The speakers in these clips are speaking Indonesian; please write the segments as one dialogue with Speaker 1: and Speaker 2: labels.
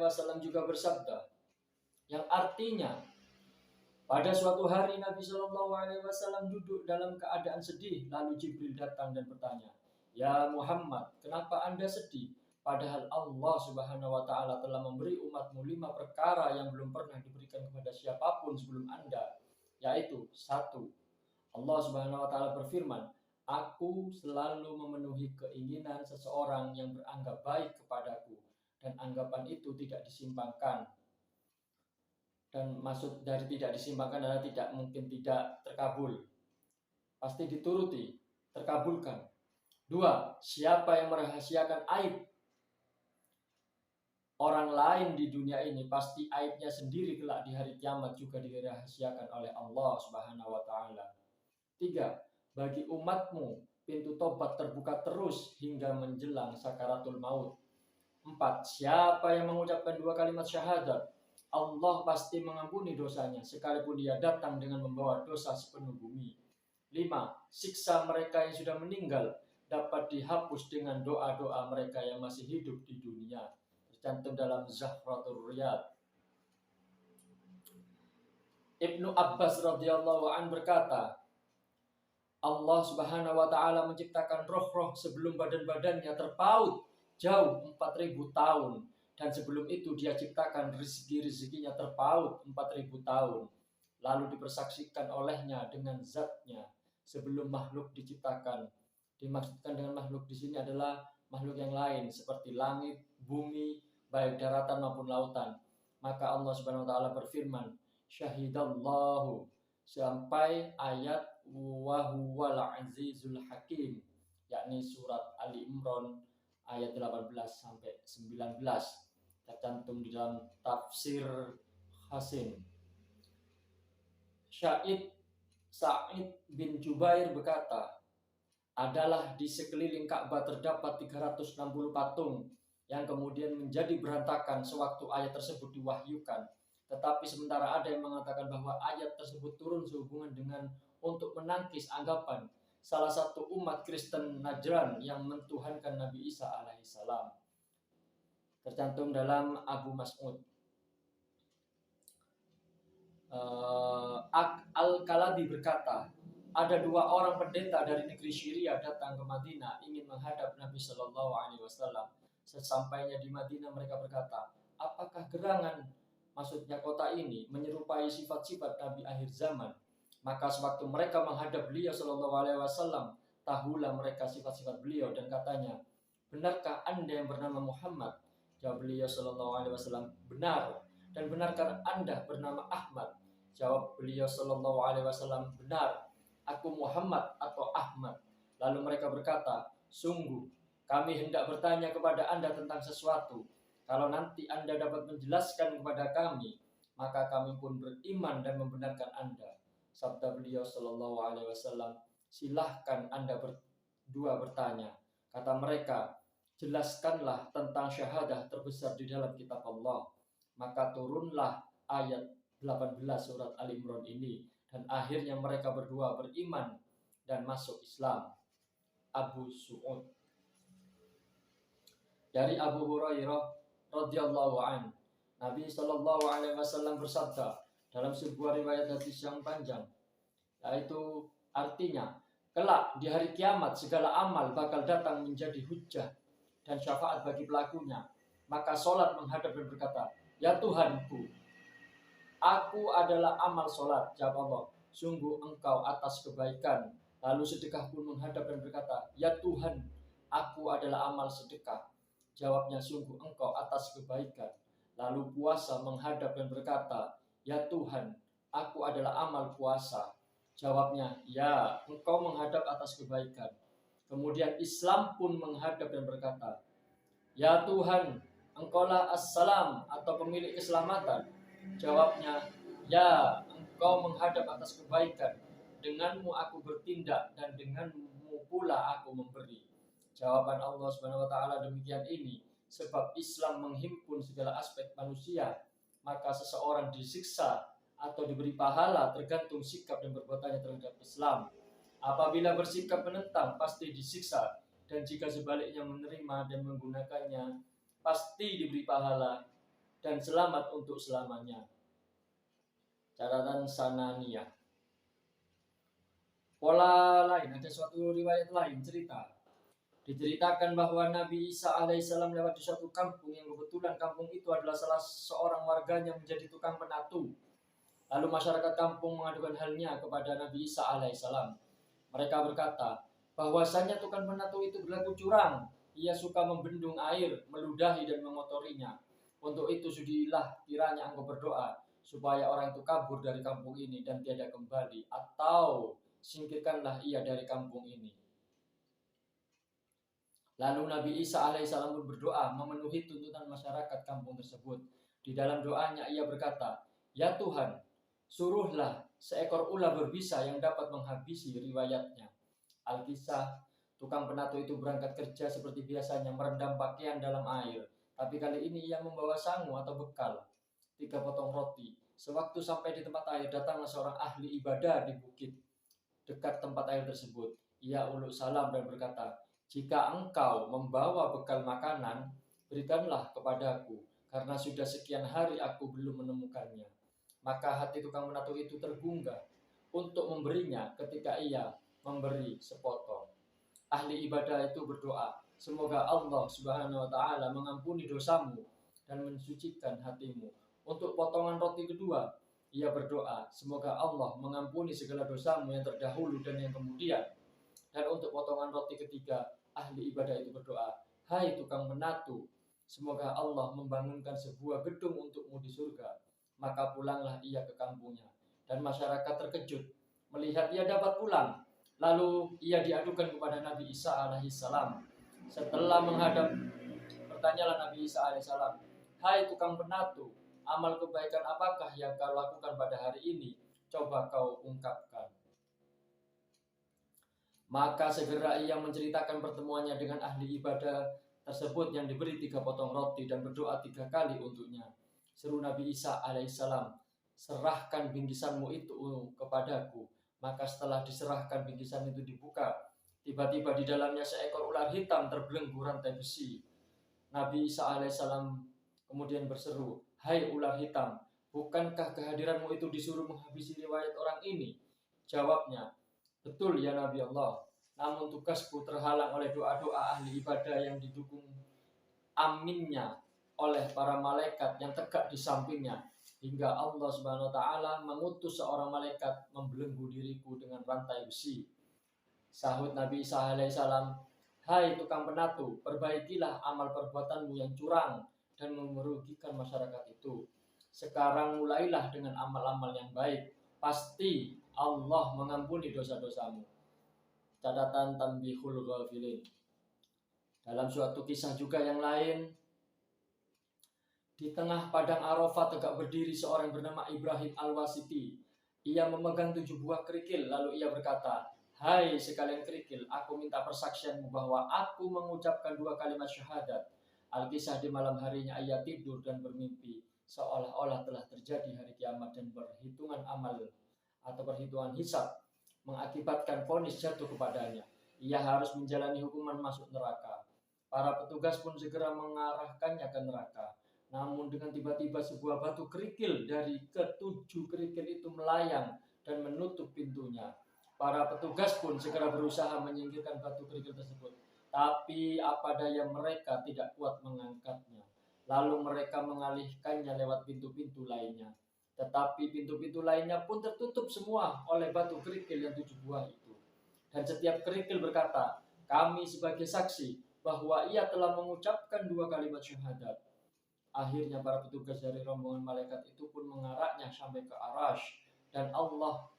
Speaker 1: Wasallam juga bersabda, yang artinya pada suatu hari Nabi Shallallahu Alaihi Wasallam duduk dalam keadaan sedih, lalu Jibril datang dan bertanya, ya Muhammad, kenapa Anda sedih? Padahal Allah Subhanahu Wa Taala telah memberi umatmu 5 perkara yang belum pernah diberikan kepada siapapun sebelum Anda, yaitu 1. Allah Subhanahu Wa Taala berfirman, Aku selalu memenuhi keinginan seseorang yang beranggap baik kepadaku, dan anggapan itu tidak disimpangkan. Dan maksud dari tidak disimpangkan adalah tidak mungkin tidak terkabul, pasti dituruti, terkabulkan. 2. Siapa yang merahasiakan aib orang lain di dunia ini, pasti aibnya sendiri kelak di hari kiamat juga dirahasiakan oleh Allah Subhanahu Wa Taala. 3. Bagi umatmu pintu tobat terbuka terus hingga menjelang sakaratul maut. 4. Siapa yang mengucapkan 2 kalimat syahadat, Allah pasti mengampuni dosanya sekalipun dia datang dengan membawa dosa sepenuh bumi. 5. Siksa mereka yang sudah meninggal dapat dihapus dengan doa-doa mereka yang masih hidup di dunia. Tercantum dalam Zahratul Riyad. Ibnu Abbas radhiyallahu an berkata, Allah Subhanahu Wa Taala menciptakan roh-roh sebelum badan-badannya terpaut jauh 4.000 tahun, dan sebelum itu dia ciptakan rezeki-rezekinya terpaut 4.000 tahun, lalu dipersaksikan olehnya dengan zatnya sebelum makhluk diciptakan. Dimaksudkan dengan makhluk di sini adalah makhluk yang lain seperti langit, bumi, baik daratan maupun lautan. Maka Allah Subhanahu Wa Taala berfirman, syahidallahu, sampai ayat wa huwal azizul hakim, yakni surat Ali Imran ayat 18 sampai 19, tercantum di dalam tafsir Hasin. Syahid Sa'id bin Jubair berkata, adalah di sekeliling Ka'bah terdapat 360 patung yang kemudian menjadi berantakan sewaktu ayat tersebut diwahyukan. Tetapi sementara ada yang mengatakan bahwa ayat tersebut turun sehubungan dengan untuk menangkis anggapan salah satu umat Kristen Najran yang mentuhankan Nabi Isa alaihissalam. Tercantum dalam Abu Mas'ud. Al-Kalabi berkata, ada 2 orang pendeta dari negeri Syria datang ke Madinah ingin menghadap Nabi Shallallahu Alaihi Wasallam. Sesampainya di Madinah mereka berkata, apakah gerangan, maksudnya kota ini, menyerupai sifat-sifat Nabi akhir zaman? Maka sewaktu mereka menghadap beliau Shallallahu Alaihi Wasallam, tahulah mereka sifat-sifat beliau dan katanya, benarkah Anda yang bernama Muhammad? Jawab beliau Shallallahu Alaihi Wasallam, benar. Dan benarkah Anda bernama Ahmad? Jawab beliau Shallallahu Alaihi Wasallam, benar. Aku Muhammad atau Ahmad. Lalu mereka berkata, sungguh kami hendak bertanya kepada Anda tentang sesuatu. Kalau nanti Anda dapat menjelaskan kepada kami, maka kami pun beriman dan membenarkan Anda. Sabda beliau Shallallahu Alaihi Wasallam, silahkan Anda berdua bertanya. Kata mereka, jelaskanlah tentang syahadah terbesar di dalam kitab Allah. Maka turunlah ayat 18 surat Ali Imran ini, dan akhirnya mereka berdua beriman dan masuk Islam. Abu Su'ud. Dari Abu Hurairah radhiyallahu an, Nabi Shallallahu Alaihi Wasallam bersabda dalam sebuah riwayat hadis yang panjang, yaitu artinya, kelak di hari kiamat segala amal bakal datang menjadi hujjah dan syafaat bagi pelakunya. Maka sholat menghadap dan berkata, ya Tuhanku, aku adalah amal sholat. Jawab Allah, sungguh engkau atas kebaikan. Lalu sedekah pun menghadap dan berkata, ya Tuhan, aku adalah amal sedekah. Jawabnya, sungguh engkau atas kebaikan. Lalu puasa menghadap dan berkata, ya Tuhan, aku adalah amal puasa. Jawabnya, ya engkau menghadap atas kebaikan. Kemudian Islam pun menghadap dan berkata, ya Tuhan, engkaulah as-salam atau pemilik keselamatan. Jawabnya, ya engkau menghadap atas kebaikan. Denganmu aku bertindak dan denganmu pula aku memberi. Jawaban Allah Subhanahu Wa Taala demikian ini, sebab Islam menghimpun segala aspek manusia, maka seseorang disiksa atau diberi pahala tergantung sikap dan perbuatannya terhadap Islam. Apabila bersikap menentang, pasti disiksa, dan jika sebaliknya menerima dan menggunakannya, pasti diberi pahala. dan selamat untuk selamanya. Catatan Sananiyah. Pola lain, ada suatu riwayat lain cerita. Diceritakan bahwa Nabi Isa alaihissalam lewat di suatu kampung yang kebetulan kampung itu adalah salah seorang warganya menjadi tukang penatu. Lalu masyarakat kampung mengadukan halnya kepada Nabi Isa alaihissalam. Mereka berkata, bahwasanya tukang penatu itu berlaku curang. Ia suka membendung air, meludahi dan mengotorinya. Untuk itu sudilah kiranya engkau berdoa supaya orang itu kabur dari kampung ini dan tiada kembali, atau singkirkanlah ia dari kampung ini. Lalu Nabi Isa alaihissalam pun berdoa memenuhi tuntutan masyarakat kampung tersebut. Di dalam doanya ia berkata, ya Tuhan, suruhlah seekor ular berbisa yang dapat menghabisi riwayatnya. Alkisah, tukang penatu itu berangkat kerja seperti biasanya merendam pakaian dalam air. Tapi kali ini ia membawa sangu atau bekal, 3 potong roti. Sewaktu sampai di tempat air, datanglah seorang ahli ibadah di bukit dekat tempat air tersebut. Ia uluk salam dan berkata, jika engkau membawa bekal makanan, berikanlah kepadaku, karena sudah sekian hari aku belum menemukannya. Maka hati tukang penatu itu tergugah untuk memberinya ketika ia memberi sepotong. Ahli ibadah itu berdoa, semoga Allah Subhanahu wa Ta'ala mengampuni dosamu dan mensucikan hatimu. Untuk potongan roti kedua, ia berdoa, semoga Allah mengampuni segala dosamu yang terdahulu dan yang kemudian. Dan untuk potongan roti ketiga, ahli ibadah itu berdoa, hai tukang penatu, semoga Allah membangunkan sebuah gedung untukmu di surga. Maka pulanglah ia ke kampungnya. Dan masyarakat terkejut melihat ia dapat pulang. Lalu ia diadukan kepada Nabi Isa alaihissalam. Setelah menghadap, bertanyalah Nabi Isa alaihissalam, hai tukang penatu, amal kebaikan apakah yang kau lakukan pada hari ini? Coba kau ungkapkan. Maka segera ia menceritakan pertemuannya dengan ahli ibadah tersebut yang diberi 3 potong roti dan berdoa 3 kali untuknya. Seru Nabi Isa alaihissalam, serahkan bingkisanmu itu kepadaku. Maka setelah diserahkan bingkisan itu dibuka, tiba-tiba di dalamnya seekor ular hitam terbelenggu rantai besi. Nabi Isa alaihissalam kemudian berseru, hai ular hitam, bukankah kehadiranmu itu disuruh menghabisi riwayat orang ini? Jawabnya, betul ya Nabi Allah, namun tugasku terhalang oleh doa-doa ahli ibadah yang didukung aminnya oleh para malaikat yang tegak di sampingnya, hingga Allah Subhanahu wa Ta'ala mengutus seorang malaikat membelenggu diriku dengan rantai besi. Sahut Nabi Isa alaihissalam, hai tukang penatu, perbaikilah amal perbuatanmu yang curang dan merugikan masyarakat itu. Sekarang mulailah dengan amal-amal yang baik, pasti Allah mengampuni dosa-dosamu. Catatan Tanbihul Ghafilin. Dalam suatu kisah juga yang lain, di tengah padang Arafah tegak berdiri seorang bernama Ibrahim Al-Wasiti. Ia memegang 7 buah kerikil, lalu ia berkata, hai sekalian kerikil, aku minta persaksianmu bahwa aku mengucapkan 2 kalimat syahadat. Al-Kisah, di malam harinya ia tidur dan bermimpi, seolah-olah telah terjadi hari kiamat dan perhitungan amal atau perhitungan hisab mengakibatkan vonis jatuh kepadanya. Ia harus menjalani hukuman masuk neraka. Para petugas pun segera mengarahkannya ke neraka. Namun dengan tiba-tiba sebuah batu kerikil dari ke-7 kerikil itu melayang dan menutup pintunya. Para petugas pun segera berusaha menyingkirkan batu kerikil tersebut. Tapi apa daya mereka tidak kuat mengangkatnya. Lalu mereka mengalihkannya lewat pintu-pintu lainnya. Tetapi pintu-pintu lainnya pun tertutup semua oleh batu kerikil yang 7 buah itu. Dan setiap kerikil berkata, kami sebagai saksi bahwa ia telah mengucapkan 2 kalimat syahadat. Akhirnya para petugas dari rombongan malaikat itu pun mengaraknya sampai ke Arash. Dan Allah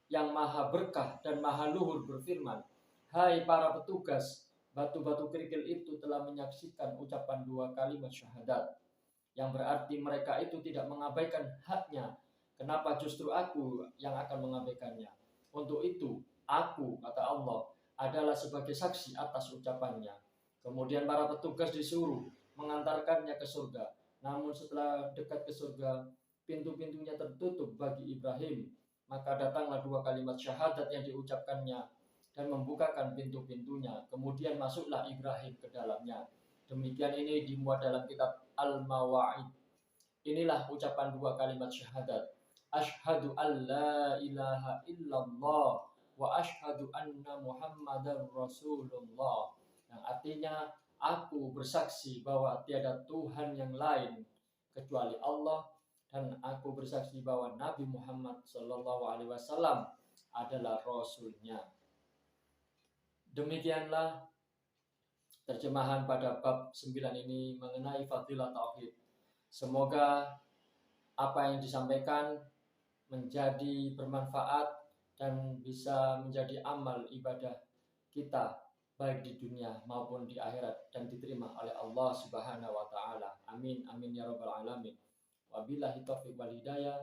Speaker 1: yang maha berkah dan maha luhur berfirman, hai para petugas, batu-batu kerikil itu telah menyaksikan ucapan 2 kalimat syahadat. Yang berarti mereka itu tidak mengabaikan haknya. Kenapa justru aku yang akan mengabaikannya? Untuk itu, aku, kata Allah, adalah sebagai saksi atas ucapannya. Kemudian para petugas disuruh mengantarkannya ke surga. Namun setelah dekat ke surga, pintu-pintunya tertutup bagi Ibrahim. Maka datanglah 2 kalimat syahadat yang diucapkannya dan membukakan pintu-pintunya. Kemudian masuklah Ibrahim ke dalamnya. Demikian ini dimuat dalam kitab Al-Mawa'id. Inilah ucapan dua kalimat syahadat. Asyhadu an la ilaha illallah wa asyhadu anna Muhammadar Rasulullah. Yang artinya aku bersaksi bahwa tiada Tuhan yang lain kecuali Allah, dan aku bersaksi bahwa Nabi Muhammad Shallallahu Alaihi Wasallam adalah Rasulnya. Demikianlah terjemahan pada bab 9 ini mengenai fadilah tauhid. Semoga apa yang disampaikan menjadi bermanfaat dan bisa menjadi amal ibadah kita baik di dunia maupun di akhirat, dan diterima oleh Allah Subhanahu wa taala. Amin amin ya rabbal alamin. Wabillahi taufiq wal hidayah.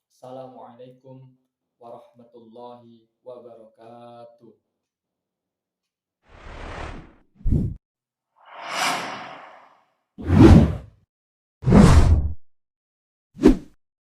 Speaker 1: Assalamualaikum warahmatullahi wabarakatuh.